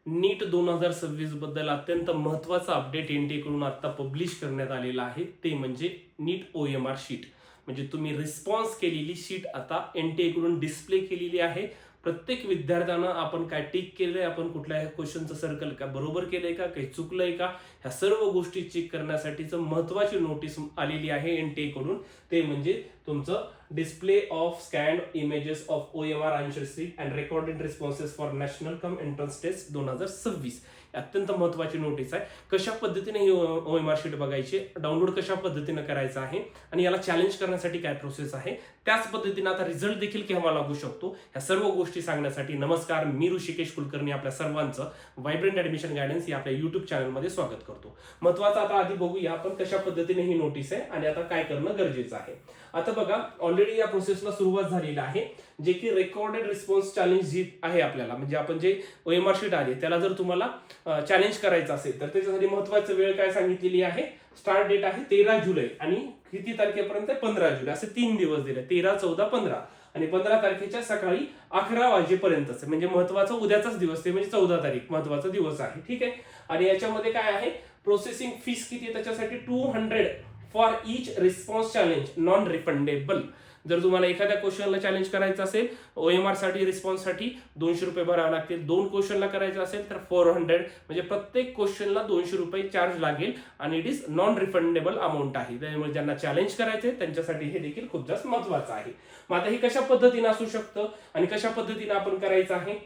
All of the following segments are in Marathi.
नीट 2026 बद्दल अत्यंत महत्त्वाचा अपडेट एनटीए कडून आता पब्लिश करण्यात आलेला आहे, ते म्हणजे नीट OMR शीट. म्हणजे तुम्ही रिस्पॉन्स केलेली शीट आता एनटीए कडून डिस्प्ले केलेली आहे. प्रत्येक विद्यार्थ्यांना आपण काय टिक केलंय, आपण कुठल्या क्वेश्चनचं सर्कल का बरोबर केलंय का, काही चुकलंय का, ह्या सर्व गोष्टी चेक करण्यासाठीच महत्त्वाची नोटीस आलेली आहे एनटीए कडून. ते म्हणजे तुमचं display of scanned images of OMR answer sheet and recorded responses for national cum entrance test 2026. अत्यंत महत्त्वाची नोटीस आहे. कशा पद्धतीने ही OMR शीट बघायची, डाउनलोड कशा पद्धतीने करायचं आहे आणि याला चॅलेंज करण्यासाठी काय प्रोसेस आहे, त्याच पद्धतीने आता रिझल्ट देखील केव्हा लागू शकतो, ह्या सर्व गोष्टी सांगण्यासाठी नमस्कार, मी ऋषिकेश कुलकर्णी आपल्या सर्वांचं व्हायब्रंट ऍडमिशन गायडन्स या आपल्या युट्यूब चॅनलमध्ये स्वागत करतो. महत्त्वाचं आता आधी बघूया आपण कशा पद्धतीने ही नोटीस आहे आणि आता काय करणं गरजेचं आहे. आता बघा, ऑलरेडी या प्रोसेसला सुरुवात झालेली आहे, जे की रेकॉर्डेड रिस्पॉन्स चॅलेंज जी आहे आपल्याला, म्हणजे आपण जे OMR शीट आली त्याला जर तुम्हाला चॅलेंज करायचं असेल तर त्याच्यासाठी महत्त्वाचं वेळ काय सांगितलेली आहे, स्टार्ट डेट आहे 13 जुलै आणि किती तारखेपर्यंत 15 जुलै, असे 3 दिवस दिले, 13, 14, 15 आणि 15 तारखेच्या सकाळी 11 वाजेपर्यंतच, म्हणजे महत्त्वाचा उद्याचाच दिवस, ते म्हणजे 14 तारीख महत्त्वाचा दिवस आहे. ठीक आहे. आणि याच्यामध्ये काय आहे, प्रोसेसिंग फीस किती आहे त्याच्यासाठी 200 for each response challenge, non refundable. जर तुम्हाला एखाद्या क्वेश्चनला चॅलेंज करायचं असेल OMR साठी, रिस्पॉन्ससाठी 200 रुपये भरावे लागतील. 2 क्वेश्चनला करायचं असेल तर 400, म्हणजे प्रत्येक क्वेश्चनला 200 रुपये चार्ज लागेल आणि it is non refundable amount आहे. त्यामुळे ज्यांना चॅलेंज करायचे त्यांच्यासाठी हे देखील खूप जास्त महत्त्वाचं आहे. मग आता हे कशा पद्धतीने असू शकतं आणि कशा पद्धतीने आपण करायचं आहे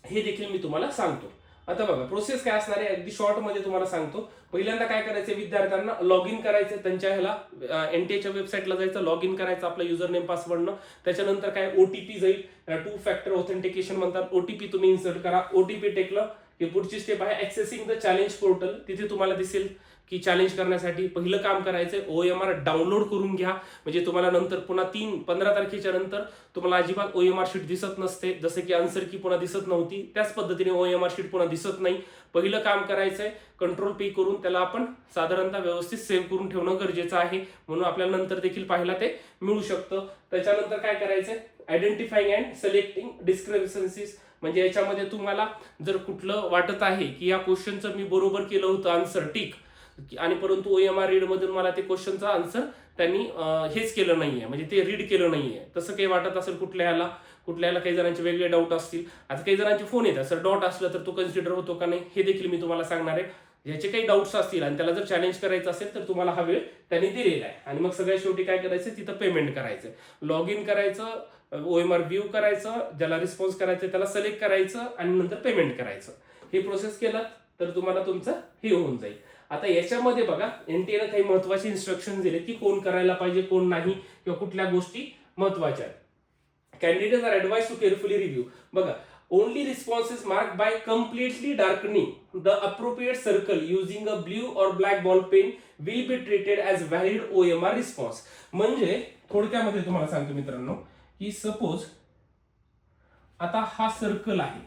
हे देखील मी तुम्हाला सांगतो. आता बघा, प्रोसेस काय असणार आहे अगदी शॉर्ट मध्ये तुम्हाला सांगतो. पहिल्यांदा काय करायचं, विद्यार्थ्यांना लॉग इन करायचं, त्यांच्या ह्याला एनटीएच्या वेबसाईटला जायचं, लॉग इन करायचं आपलं युजर नेम पासवर्डनं. त्याच्यानंतर काय OTP जाईल, 2 फॅक्टर ऑथेंटिकेशन म्हणतात. OTP तुम्ही इन्सर्ट करा. OTP टेकलं की पुढची स्टेप आहे ऍक्सेसिंग द चॅलेंज पोर्टल. तिथे तुम्हाला दिसेल की चॅलेंज करण्यासाठी पहिलं काम करायचंय OMR डाउनलोड करून घ्या. म्हणजे तुम्हाला नंतर पुन्हा 15 तारखेच्या नंतर तुम्हाला अजिबात OMR शीट दिसत नसते, जसे की आन्सर की पुन्हा दिसत नव्हती, त्याच पद्धतीने OMR शीट पुन्हा दिसत नाही. पहिलं काम करायचंय Ctrl+P करून त्याला आपण साधारणतः व्यवस्थित सेव्ह करून ठेवणं गरजेचं आहे, म्हणून आपल्याला नंतर देखील पाहायला ते मिळू शकतं. त्याच्यानंतर काय करायचंय, आयडेंटिफाईंग अँड सिलेक्टिंग डिस्क्रिपन्सीज. म्हणजे याच्यामध्ये तुम्हाला जर कुठलं वाटत आहे की या क्वेश्चनचं मी बरोबर केलं होतं आन्सर टिक, आणि परंतु OMR रीड मधून मला ते क्वेश्चनचा आन्सर त्यांनी हेच केलं नाहीये, म्हणजे ते रीड केलं नाहीये, तसं काही वाटत असेल कुठल्याला काही जणांचे वेगळे डाऊट असतील. आता काही जणांचे फोन येतात, सर डॉट असलं तर तो कन्सिडर होतो का नाही, हे देखील मी तुम्हाला सांगणार आहे. ज्याचे काही डाऊट्स असतील आणि त्याला जर चॅलेंज करायचं असेल तर तुम्हाला हा वेळ त्यांनी दिलेला आहे. आणि मग सगळ्यात शेवटी काय करायचं, तिथं पेमेंट करायचं, लॉग इन करायचं, OMR व्ह्यू करायचं, ज्याला रिस्पॉन्स करायचं त्याला सिलेक्ट करायचं आणि नंतर पेमेंट करायचं. हे प्रोसेस केलं तर तुम्हाला तुमचं हे होऊन जाईल. आता याच्यामध्ये बघा, एनटीएने काही महत्वाचे इन्स्ट्रक्शन दिले की कोण करायला पाहिजे, कोण नाही, किंवा कुठल्या गोष्टी महत्वाच्या आहेत. Candidates are advised to carefully review. बघा, only responses marked by completely darkening the appropriate circle using a blue or black ball pen will be treated as valid OMR response. म्हणजे थोडक्यामध्ये तुम्हाला सांगतो मित्रांनो की सपोज आता हा सर्कल आहे,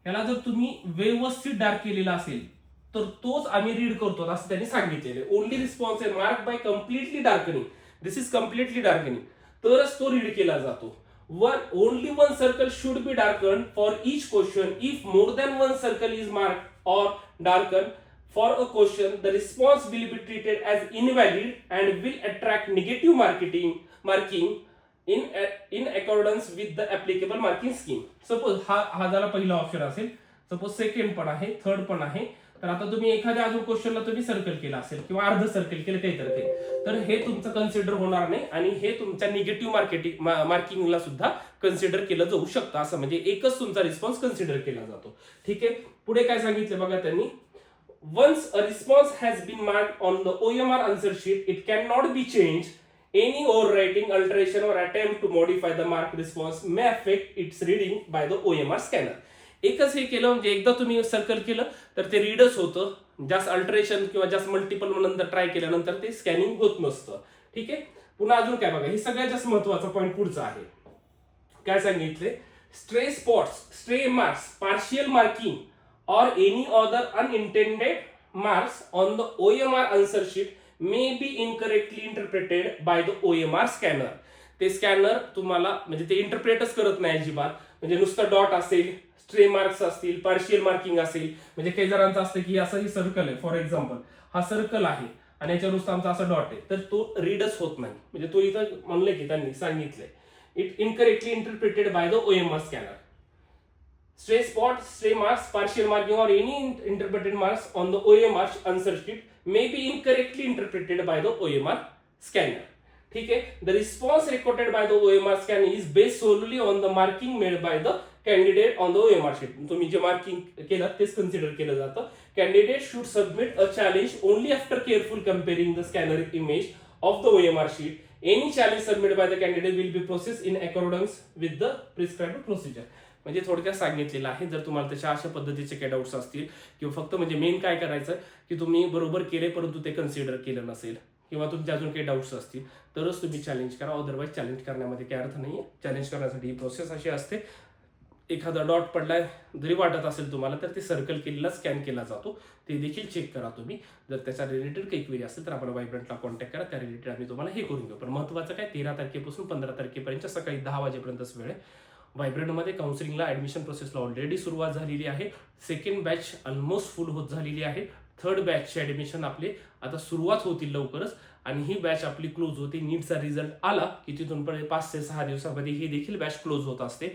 याला जर तुम्ही व्यवस्थित डार्क केलेला असेल तर तोच आम्ही रीड करतो असं त्यांनी सांगितलेलं आहे. ओनली रिस्पॉन्स आहे mark by completely darkening, this is completely darkening, तरच तो रीड केला जातो. Only one circle should be darkened for each question. If more than one circle is marked or darkened for a question, the response will be treated as invalid and will attract negative marking in accordance with the applicable marking scheme. Suppose हा झाला पहिला ऑप्शन असेल, सपोज सेकंड पण आहे, थर्ड पण आहे. तर आता तुम्ही एखाद्या अजून क्वेश्चनला तुम्ही सर्कल केला असेल किंवा अर्ध सर्कल केलं काहीतरी, तर हे तुमचं कन्सिडर होणार नाही आणि हे तुमच्या निगेटिव्ह मार्किंगला सुद्धा कन्सिडर केलं जाऊ शकतं. असं म्हणजे एकच तुमचा रिस्पॉन्स कन्सिडर केला जातो. ठीक आहे. पुढे काय सांगितलं बघा त्यांनी, once a response has been marked on the OMR answer sheet it can not be change. Any overwriting, alteration or attempt to modify the marked response may affect its reading by the OMR scanner. एकच हे केलं म्हणजे एकदा तुम्ही सर्कल केलं तर ते रीडच होतं, जास्त अल्टरेशन किंवा जास्त मल्टिपल नंतर ट्राय केल्यानंतर ते स्कॅनिंग होत नसतं. ठीक आहे. पुन्हा अजून काय बघा, हे सगळ्यात जास्त महत्वाचा पॉईंट पुढचा आहे. काय सांगितले, stray spots, stray marks, partial marking or any other unintended marks on the OMR answer sheet may be incorrectly interpreted by the OMR scanner. ते स्कॅनर तुम्हाला म्हणजे ते इंटरप्रेटच करत नाही अजिबात, म्हणजे नुसतं डॉट असेल, स्ट्रे मार्क्स असतील, पार्शियल मार्किंग असेल, म्हणजे काही जणांचं असतं की असं ही सर्कल आहे, फॉर एक्झाम्पल हा सर्कल आहे आणि याच्यावर आमचा असा डॉट आहे, तर तो रीडच होत नाही. म्हणजे तो इथं म्हणलंय की त्यांनी सांगितलंय it incorrectly interpreted bye the OMR scanner. Stray spot, stray marks, partial marking or any interpreted marks on the OMR answer sheet may be incorrectly interpreted by the OMR scanner. ठीक है. The response recorded by the OMR scanner is based solely on the marking made by the candidate on the OMR sheet. तुम्ही जे मार्किंग केलं तेच कन्सिडर केलं जातं. Candidate should submit a challenge only after careful comparing the scanner image of the OMR sheet. Any challenge submitted by the candidate will be processed in accordance with the prescribed procedure. म्हणजे थोडक्यात सांगितलेलं आहे. जर तुम्हाला त्याच्या अशा पद्धतीचे काही डाऊट्स असतील किंवा फक्त म्हणजे मेन काय करायचं की तुम्ही बरोबर केले परंतु ते कन्सिडर केलं नसेल किंवा तुमचे अजून काही डाऊट्स असतील तरच तुम्ही चॅलेंज करा. अदरवाईज चॅलेंज करण्यामध्ये काही अर्थ नाहीये. चॅलेंज करण्यासाठी ही प्रोसेस अशी असते, एखादा डॉट पडलाय जरी वाटत असेल तुम्हाला तर ते सर्कल केलेला स्कॅन केला जातो, ते देखील चेक करा तुम्ही. जर त्याच्या रिलेटेड काही क्वेरी असेल तर आपण वायब्रंटला कॉन्टॅक्ट करा, त्या रिलेटेड आम्ही तुम्हाला हे करून घेऊ. पण महत्त्वाचं काय 13 तारखेपासून 15 तारखेपर्यंत सकाळी 10 वाजेपर्यंतच वेळ आहे. वायब्रंटमध्ये काउन्सिलिंगला ऍडमिशन प्रोसेसला ऑलरेडी सुरुवात झालेली आहे. सेकंड बॅच ऑलमोस्ट फुल होत झालेली आहे. थर्ड बॅचचे ऍडमिशन आपले आता सुरुवात होतील लवकरच आणि ही बॅच आपली क्लोज होते. नीटचा रिझल्ट आला की तिथून पण 5 ते 6 दिवसामध्ये ही देखील बॅच क्लोज होत असते.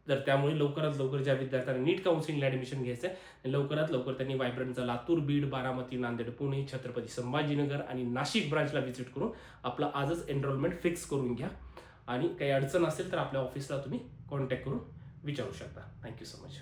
तर त्यामुळे लवकरात लवकर ज्या विद्यार्थ्यांना नीट काउन्सिलिंगला ऍडमिशन घ्यायचं आहे लवकरात लवकर त्यांनी वायब्रंटचा लातूर, बीड, बारामती, नांदेड, पुणे, छत्रपती संभाजीनगर आणि नाशिक ब्रांचला व्हिजिट करून आपला आजच एनरोलमेंट फिक्स करून घ्या. आणि काही अडचण असेल तर आपल्या ऑफिसला तुम्ही कॉन्टॅक्ट करून विचारू शकता. Thank you so much.